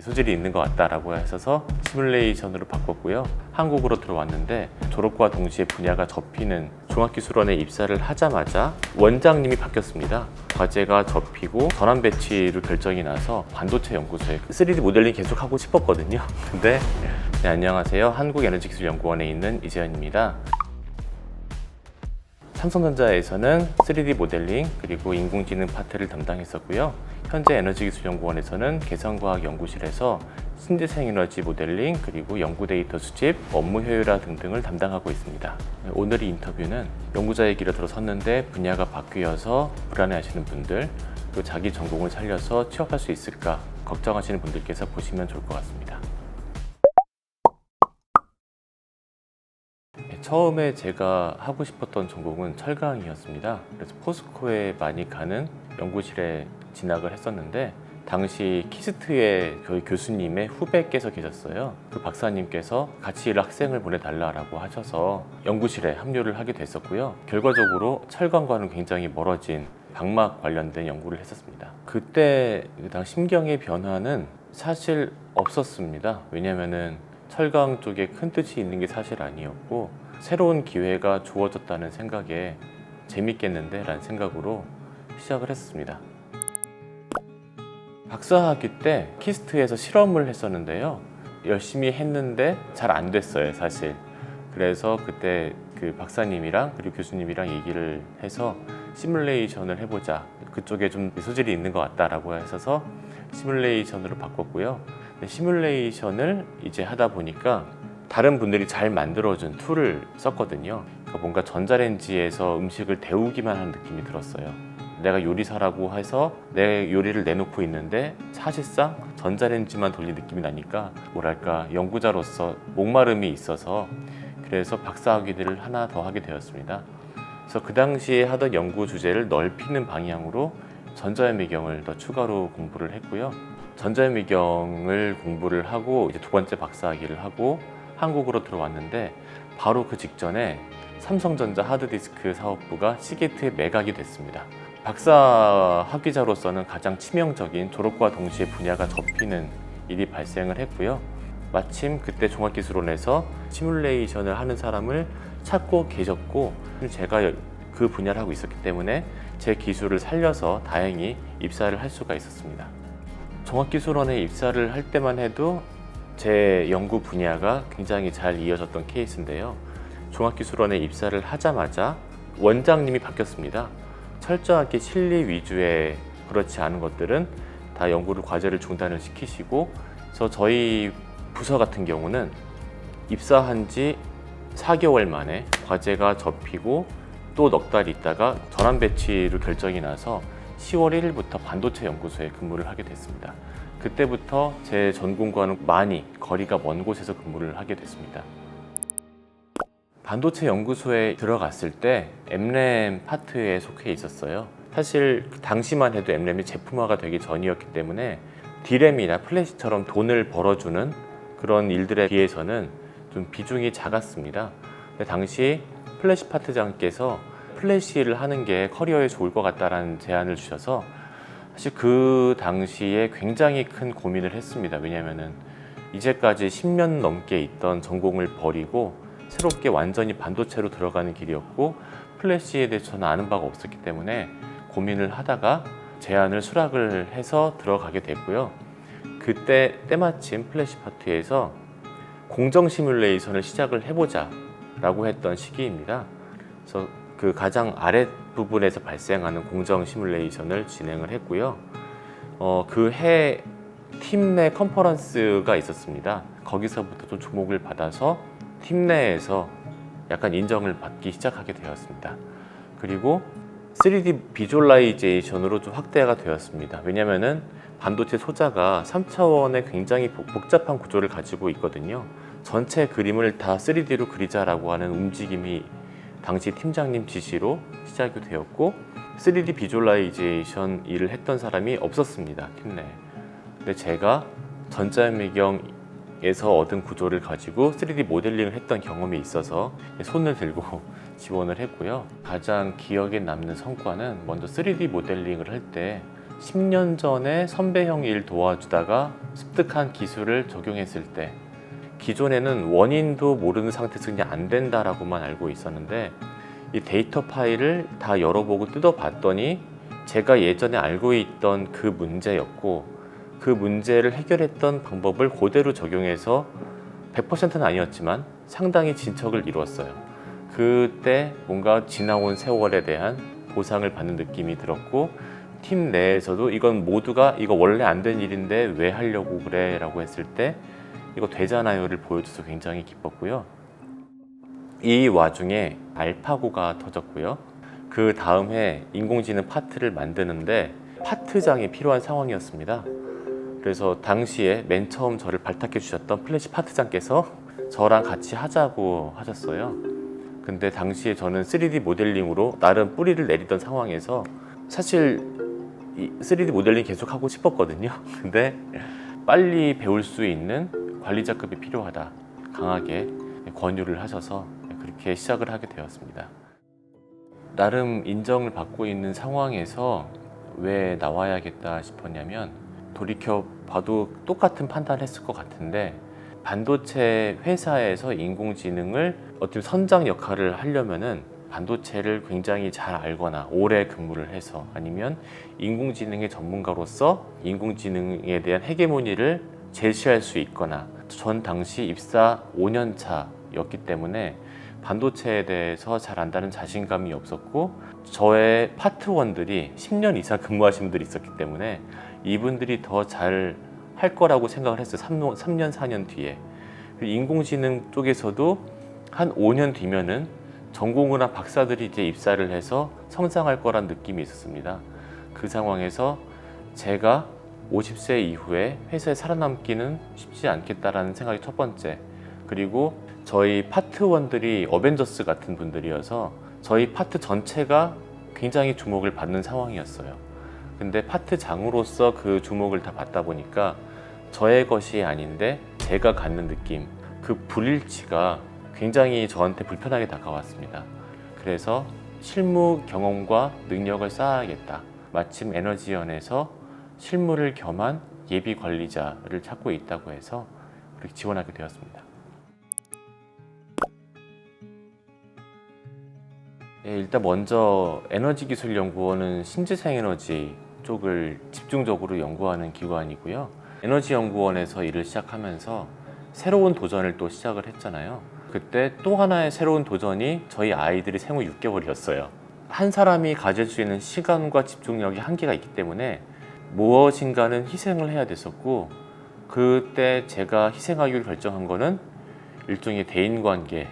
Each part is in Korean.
소질이 있는 것 같다라고 하셔서 시뮬레이션으로 바꿨고요. 한국으로 들어왔는데 졸업과 동시에 분야가 접히는 종합기술원에 입사를 하자마자 원장님이 바뀌었습니다. 과제가 접히고 전환 배치를 결정이 나서 반도체 연구소에 3D 모델링 계속 하고 싶었거든요. 근데 네, 안녕하세요. 한국에너지기술연구원에 있는 이재현입니다. 삼성전자에서는 3D 모델링 그리고 인공지능 파트를 담당했었고요. 현재 에너지기술연구원에서는 개성과학연구실에서 신재생에너지 모델링 그리고 연구 데이터 수집, 업무 효율화 등등을 담당하고 있습니다. 오늘 이 인터뷰는 연구자의 길에 들어섰는데 분야가 바뀌어서 불안해하시는 분들, 또 자기 전공을 살려서 취업할 수 있을까 걱정하시는 분들께서 보시면 좋을 것 같습니다. 처음에 제가 하고 싶었던 전공은 철강이었습니다. 그래서 포스코에 많이 가는 연구실에 진학을 했었는데 당시 키스트의 교수님의 후배께서 계셨어요. 그 박사님께서 같이 일할 학생을 보내달라고 하셔서 연구실에 합류를 하게 됐었고요. 결과적으로 철강과는 굉장히 멀어진 방막 관련된 연구를 했었습니다. 그때 심경의 변화는 사실 없었습니다. 왜냐면은 철강 쪽에 큰 뜻이 있는 게 사실 아니었고 새로운 기회가 주어졌다는 생각에 재밌겠는데 라는 생각으로 시작을 했습니다. 박사학위 때 키스트에서 실험을 했었는데요. 열심히 했는데 잘 안 됐어요, 사실. 그래서 그때 그 박사님이랑 그리고 교수님이랑 얘기를 해서 시뮬레이션을 해보자. 그쪽에 좀 소질이 있는 것 같다라고 하셔서 시뮬레이션으로 바꿨고요. 시뮬레이션을 이제 하다 보니까 다른 분들이 잘 만들어준 툴을 썼거든요. 그러니까 뭔가 전자레인지에서 음식을 데우기만 하는 느낌이 들었어요. 내가 요리사라고 해서 내 요리를 내놓고 있는데 사실상 전자레인지만 돌린 느낌이 나니까 뭐랄까 연구자로서 목마름이 있어서 그래서 박사학위를 하나 더 하게 되었습니다. 그래서 그 당시에 하던 연구 주제를 넓히는 방향으로 전자현미경을 더 추가로 공부를 했고요. 전자현미경을 공부를 하고 이제 두 번째 박사학위를 하고 한국으로 들어왔는데 바로 그 직전에 삼성전자 하드디스크 사업부가 시게트에 매각이 됐습니다. 박사 학위자로서는 가장 치명적인 졸업과 동시에 분야가 접히는 일이 발생을 했고요. 마침 그때 종합기술원에서 시뮬레이션을 하는 사람을 찾고 계셨고 제가 그 분야를 하고 있었기 때문에 제 기술을 살려서 다행히 입사를 할 수가 있었습니다. 종합기술원에 입사를 할 때만 해도 제 연구 분야가 굉장히 잘 이어졌던 케이스인데요. 종합기술원에 입사를 하자마자 원장님이 바뀌었습니다. 철저하게 실리 위주의 그렇지 않은 것들은 다 연구를 과제를 중단을 시키시고 그래서 저희 부서 같은 경우는 입사한 지 4개월 만에 과제가 접히고 또 넉 달 있다가 전환 배치를 결정이 나서 10월 1일부터 반도체 연구소에 근무를 하게 됐습니다. 그때부터 제 전공과는 많이 거리가 먼 곳에서 근무를 하게 됐습니다. 반도체 연구소에 들어갔을 때 M램 파트에 속해 있었어요. 사실 당시만 해도 M램이 제품화가 되기 전이었기 때문에 D램이나 플래시처럼 돈을 벌어주는 그런 일들에 비해서는 좀 비중이 작았습니다. 근데 당시 플래시 파트장께서 플래시를 하는 게 커리어에 좋을 것 같다라는 제안을 주셔서 사실 그 당시에 굉장히 큰 고민을 했습니다. 왜냐하면 이제까지 10년 넘게 있던 전공을 버리고 새롭게 완전히 반도체로 들어가는 길이었고 플래시에 대해서 저는 아는 바가 없었기 때문에 고민을 하다가 제안을 수락을 해서 들어가게 됐고요. 그때 때마침 플래시 파트에서 공정 시뮬레이션을 시작을 해보자 라고 했던 시기입니다. 그래서 그 가장 아랫부분에서 발생하는 공정 시뮬레이션을 진행을 했고요. 그 해 팀 내 컨퍼런스가 있었습니다. 거기서부터 좀 주목을 받아서 팀 내에서 약간 인정을 받기 시작하게 되었습니다. 그리고 3D 비주얼라이제이션으로 좀 확대가 되었습니다. 왜냐면은 반도체 소자가 3차원의 굉장히 복잡한 구조를 가지고 있거든요. 전체 그림을 다 3D로 그리자라고 하는 움직임이 당시 팀장님 지시로 시작이 되었고 3D 비주얼라이제이션 일을 했던 사람이 없었습니다, 팀 내에. 근데 제가 전자현미경에서 얻은 구조를 가지고 3D 모델링을 했던 경험이 있어서 손을 들고 지원을 했고요. 가장 기억에 남는 성과는 먼저 3D 모델링을 할 때 10년 전에 선배 형이 일 도와주다가 습득한 기술을 적용했을 때 기존에는 원인도 모르는 상태에서 그냥 안 된다라고만 알고 있었는데 이 데이터 파일을 다 열어보고 뜯어봤더니 제가 예전에 알고 있던 그 문제였고 그 문제를 해결했던 방법을 그대로 적용해서 100%는 아니었지만 상당히 진척을 이루었어요. 그때 뭔가 지나온 세월에 대한 보상을 받는 느낌이 들었고 팀 내에서도 이건 모두가 이거 원래 안 된 일인데 왜 하려고 그래 라고 했을 때 이거 되잖아요를 보여줘서 굉장히 기뻤고요. 이 와중에 알파고가 터졌고요. 그 다음 해 인공지능 파트를 만드는데 파트장이 필요한 상황이었습니다. 그래서 당시에 맨 처음 저를 발탁해 주셨던 플래시 파트장께서 저랑 같이 하자고 하셨어요. 근데 당시에 저는 3D 모델링으로 나름 뿌리를 내리던 상황에서 사실 이 3D 모델링 계속 하고 싶었거든요. 근데 빨리 배울 수 있는 관리자급이 필요하다 강하게 권유를 하셔서 그렇게 시작을 하게 되었습니다. 나름 인정을 받고 있는 상황에서 왜 나와야겠다 싶었냐면 돌이켜 봐도 똑같은 판단을 했을 것 같은데 반도체 회사에서 인공지능을 어떤 선장 역할을 하려면은 반도체를 굉장히 잘 알거나 오래 근무를 해서 아니면 인공지능의 전문가로서 인공지능에 대한 헤게모니를 제시할 수 있거나 전 당시 입사 5년 차였기 때문에 반도체에 대해서 잘 안다는 자신감이 없었고 저의 파트원들이 10년 이상 근무하신 분들이 있었기 때문에 이분들이 더 잘 할 거라고 생각을 했어요. 3년, 4년 뒤에. 인공지능 쪽에서도 한 5년 뒤면은 전공의나 박사들이 이제 입사를 해서 성장할 거란 느낌이 있었습니다. 그 상황에서 제가 50세 이후에 회사에 살아남기는 쉽지 않겠다라는 생각이 첫 번째. 그리고 저희 파트원들이 어벤져스 같은 분들이어서 저희 파트 전체가 굉장히 주목을 받는 상황이었어요. 근데 파트장으로서 그 주목을 다 받다 보니까 저의 것이 아닌데 제가 갖는 느낌, 그 불일치가 굉장히 저한테 불편하게 다가왔습니다. 그래서 실무 경험과 능력을 쌓아야겠다. 마침 에너지원에서 실무를 겸한 예비 관리자를 찾고 있다고 해서 그렇게 지원하게 되었습니다. 일단 먼저 에너지기술연구원은 신재생에너지 쪽을 집중적으로 연구하는 기관이고요. 에너지연구원에서 일을 시작하면서 새로운 도전을 또 시작을 했잖아요. 그때 또 하나의 새로운 도전이 저희 아이들이 생후 6개월이었어요. 한 사람이 가질 수 있는 시간과 집중력이 한계가 있기 때문에 무엇인가는 희생을 해야 됐었고 그때 제가 희생하기로 결정한 거는 일종의 대인관계.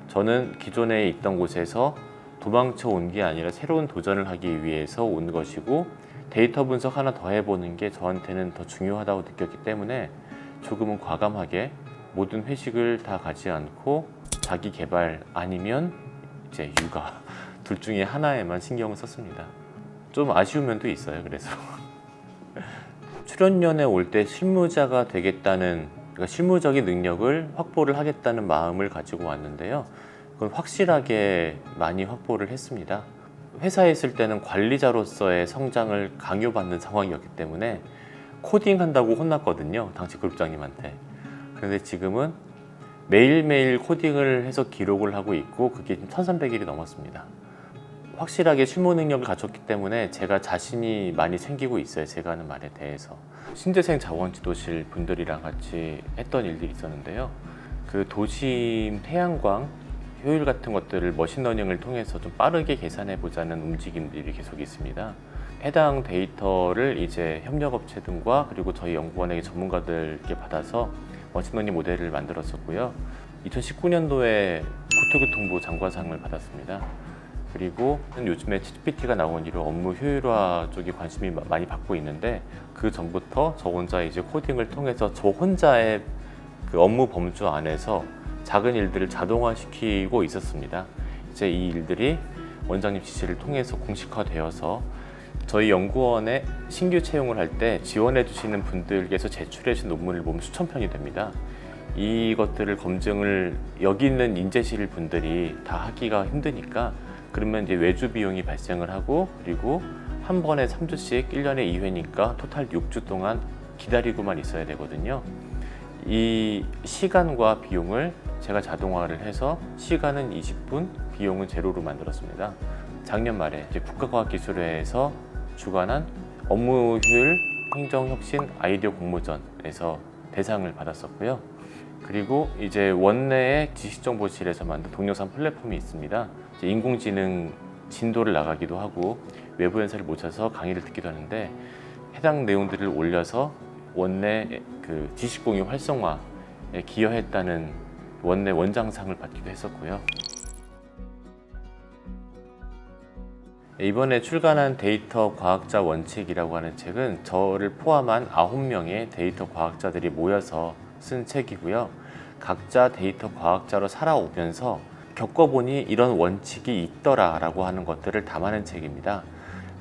저는 기존에 있던 곳에서 도망쳐 온 게 아니라 새로운 도전을 하기 위해서 온 것이고 데이터 분석 하나 더 해보는 게 저한테는 더 중요하다고 느꼈기 때문에 조금은 과감하게 모든 회식을 다 가지 않고 자기 개발 아니면 이제 육아 둘 중에 하나에만 신경을 썼습니다. 좀 아쉬운 면도 있어요. 그래서 출연연에 올 때 실무자가 되겠다는 그러니까 실무적인 능력을 확보를 하겠다는 마음을 가지고 왔는데요. 그건 확실하게 많이 확보를 했습니다. 회사에 있을 때는 관리자로서의 성장을 강요받는 상황이었기 때문에 코딩한다고 혼났거든요. 당시 그룹장님한테. 그런데 지금은 매일매일 코딩을 해서 기록을 하고 있고 그게 1300일이 넘었습니다. 확실하게 실무 능력을 갖췄기 때문에 제가 자신이 많이 생기고 있어요. 제가 하는 말에 대해서. 신재생 자원지도실 분들이랑 같이 했던 일들이 있었는데요. 그 도심 태양광 효율 같은 것들을 머신러닝을 통해서 좀 빠르게 계산해 보자는 움직임들이 계속 있습니다. 해당 데이터를 이제 협력업체 등과 그리고 저희 연구원에게 전문가들께 받아서 머신러닝 모델을 만들었었고요. 2019년도에 국토교통부 장관상을 받았습니다. 그리고 요즘에 챗GPT가 나온 이후 업무 효율화 쪽에 관심이 많이 받고 있는데 그 전부터 저 혼자 이제 코딩을 통해서 저 혼자의 그 업무 범주 안에서 작은 일들을 자동화시키고 있었습니다. 이제 이 일들이 원장님 지시를 통해서 공식화되어서 저희 연구원에 신규 채용을 할 때 지원해 주시는 분들께서 제출해 주신 논문을 보면 수천 편이 됩니다. 이것들을 검증을 여기 있는 인재실 분들이 다 하기가 힘드니까 그러면 이제 외주 비용이 발생을 하고 그리고 한 번에 3주씩 1년에 2회니까 토탈 6주 동안 기다리고만 있어야 되거든요. 이 시간과 비용을 제가 자동화를 해서 시간은 20분, 비용은 제로로 만들었습니다. 작년 말에 국가과학기술회에서 주관한 업무 효율 행정혁신 아이디어 공모전에서 대상을 받았었고요. 그리고 이제 원내에 지식정보실에서 만든 동영상 플랫폼이 있습니다. 이제 인공지능 진도를 나가기도 하고 외부 연사를 모셔서 강의를 듣기도 하는데 해당 내용들을 올려서 원내 그 지식공유 활성화에 기여했다는 원내 원장상을 받기도 했었고요. 이번에 출간한 데이터 과학자 원칙이라고 하는 책은 저를 포함한 9명의 데이터 과학자들이 모여서 쓴 책이고요. 각자 데이터 과학자로 살아오면서 겪어보니 이런 원칙이 있더라라고 하는 것들을 담아낸 책입니다.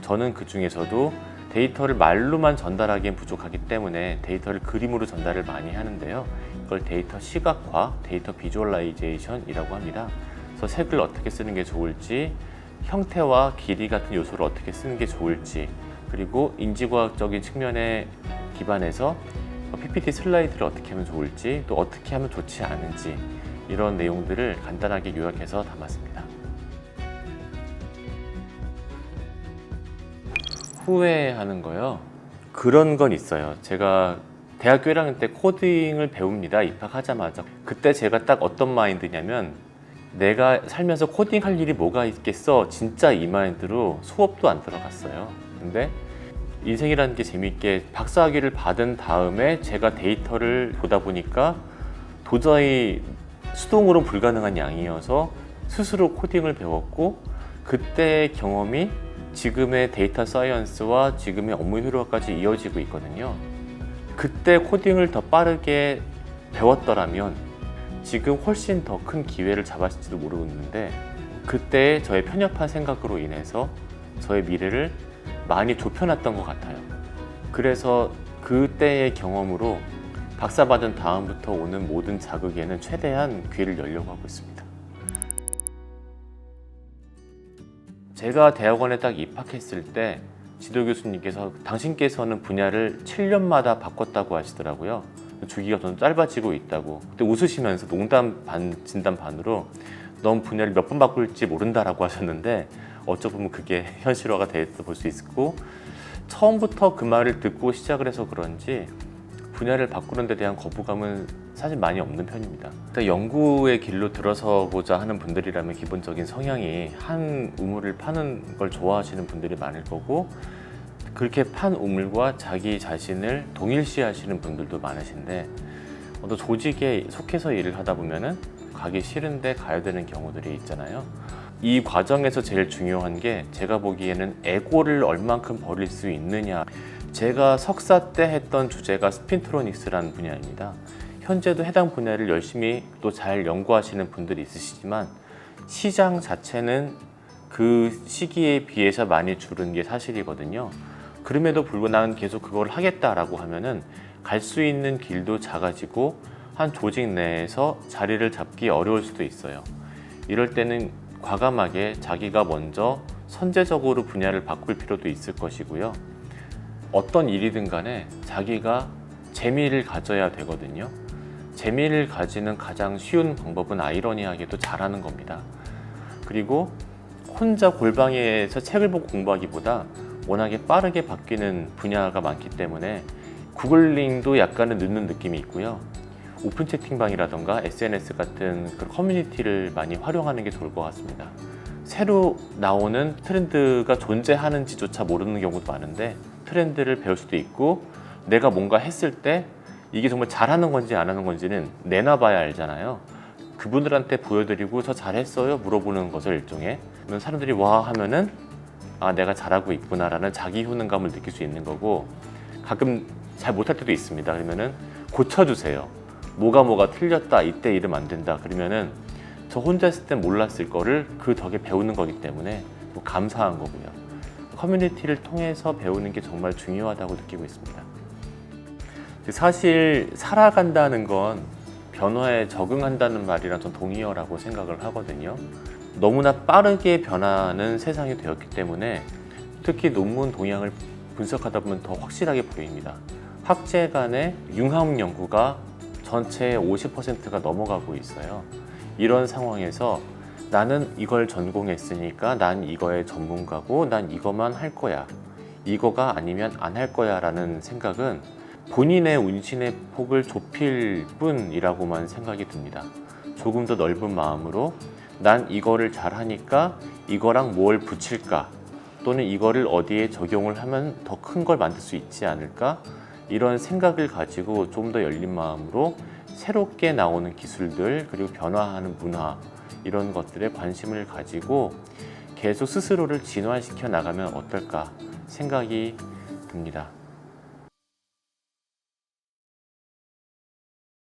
저는 그 중에서도 데이터를 말로만 전달하기엔 부족하기 때문에 데이터를 그림으로 전달을 많이 하는데요. 이걸 데이터 시각화, 데이터 비주얼라이제이션이라고 합니다. 그래서 색을 어떻게 쓰는 게 좋을지, 형태와 길이 같은 요소를 어떻게 쓰는 게 좋을지, 그리고 인지과학적인 측면에 기반해서 PPT 슬라이드를 어떻게 하면 좋을지, 또 어떻게 하면 좋지 않은지, 이런 내용들을 간단하게 요약해서 담았습니다. 후회하는 거요? 그런 건 있어요. 제가 대학교 1학년 때 코딩을 배웁니다. 입학하자마자. 그때 제가 딱 어떤 마인드냐면 내가 살면서 코딩할 일이 뭐가 있겠어? 진짜 이 마인드로 수업도 안 들어갔어요. 근데 인생이라는 게 재밌게 박사학위를 받은 다음에 제가 데이터를 보다 보니까 도저히 수동으로 불가능한 양이어서 스스로 코딩을 배웠고, 그때의 경험이 지금의 데이터 사이언스와 지금의 업무 효율화까지 이어지고 있거든요. 그때 코딩을 더 빠르게 배웠더라면 지금 훨씬 더 큰 기회를 잡았을지도 모르겠는데, 그때 저의 편협한 생각으로 인해서 저의 미래를 많이 좁혀놨던 것 같아요. 그래서 그때의 경험으로 박사 받은 다음부터 오는 모든 자극에는 최대한 귀를 열려고 하고 있습니다. 제가 대학원에 딱 입학했을 때 지도 교수님께서 당신께서는 분야를 7년마다 바꿨다고 하시더라고요. 주기가 좀 짧아지고 있다고. 그때 웃으시면서 농담 반 진담 반으로 넌 분야를 몇 번 바꿀지 모른다라고 하셨는데, 어쩌면 그게 현실화가 됐다 볼 수 있고, 처음부터 그 말을 듣고 시작을 해서 그런지 분야를 바꾸는 데 대한 거부감은 사실 많이 없는 편입니다. 일단 연구의 길로 들어서고자 하는 분들이라면 기본적인 성향이 한 우물을 파는 걸 좋아하시는 분들이 많을 거고, 그렇게 판 우물과 자기 자신을 동일시하시는 분들도 많으신데, 어떤 조직에 속해서 일을 하다 보면은 가기 싫은데 가야 되는 경우들이 있잖아요. 이 과정에서 제일 중요한 게 제가 보기에는 에고를 얼만큼 버릴 수 있느냐. 제가 석사 때 했던 주제가 스핀트로닉스라는 분야입니다. 현재도 해당 분야를 열심히 또 잘 연구하시는 분들이 있으시지만 시장 자체는 그 시기에 비해서 많이 줄은 게 사실이거든요. 그럼에도 불구하고 나는 계속 그걸 하겠다라고 하면은 갈 수 있는 길도 작아지고 한 조직 내에서 자리를 잡기 어려울 수도 있어요. 이럴 때는 과감하게 자기가 먼저 선제적으로 분야를 바꿀 필요도 있을 것이고요. 어떤 일이든 간에 자기가 재미를 가져야 되거든요. 재미를 가지는 가장 쉬운 방법은 아이러니하게도 잘하는 겁니다. 그리고 혼자 골방에서 책을 보고 공부하기보다 워낙에 빠르게 바뀌는 분야가 많기 때문에 구글링도 약간은 늦는 느낌이 있고요. 오픈 채팅방이라던가 SNS 같은 그 커뮤니티를 많이 활용하는 게 좋을 것 같습니다. 새로 나오는 트렌드가 존재하는지조차 모르는 경우도 많은데 트렌드를 배울 수도 있고, 내가 뭔가 했을 때 이게 정말 잘하는 건지 안 하는 건지는 내놔봐야 알잖아요. 그분들한테 보여드리고 저 잘했어요? 물어보는 것을 일종의, 그러면 사람들이 와 하면은 아 내가 잘하고 있구나라는 자기 효능감을 느낄 수 있는 거고, 가끔 잘 못할 때도 있습니다. 그러면은 고쳐주세요. 뭐가 틀렸다, 이때 이러면 안 된다. 그러면은 저 혼자 있을 땐 몰랐을 거를 그 덕에 배우는 거기 때문에 감사한 거고요. 커뮤니티를 통해서 배우는 게 정말 중요하다고 느끼고 있습니다. 사실 살아간다는 건 변화에 적응한다는 말이랑 좀 동의어라고 생각을 하거든요. 너무나 빠르게 변하는 세상이 되었기 때문에 특히 논문 동향을 분석하다 보면 더 확실하게 보입니다. 학제 간의 융합 연구가 전체의 50%가 넘어가고 있어요. 이런 상황에서 나는 이걸 전공했으니까 난 이거의 전문가고 난 이거만 할 거야. 이거가 아니면 안 할 거야 라는 생각은 본인의 운신의 폭을 좁힐 뿐이라고만 생각이 듭니다. 조금 더 넓은 마음으로 난 이거를 잘하니까 이거랑 뭘 붙일까? 또는 이거를 어디에 적용을 하면 더 큰 걸 만들 수 있지 않을까? 이런 생각을 가지고 좀 더 열린 마음으로 새롭게 나오는 기술들 그리고 변화하는 문화 이런 것들에 관심을 가지고 계속 스스로를 진화시켜 나가면 어떨까 생각이 듭니다.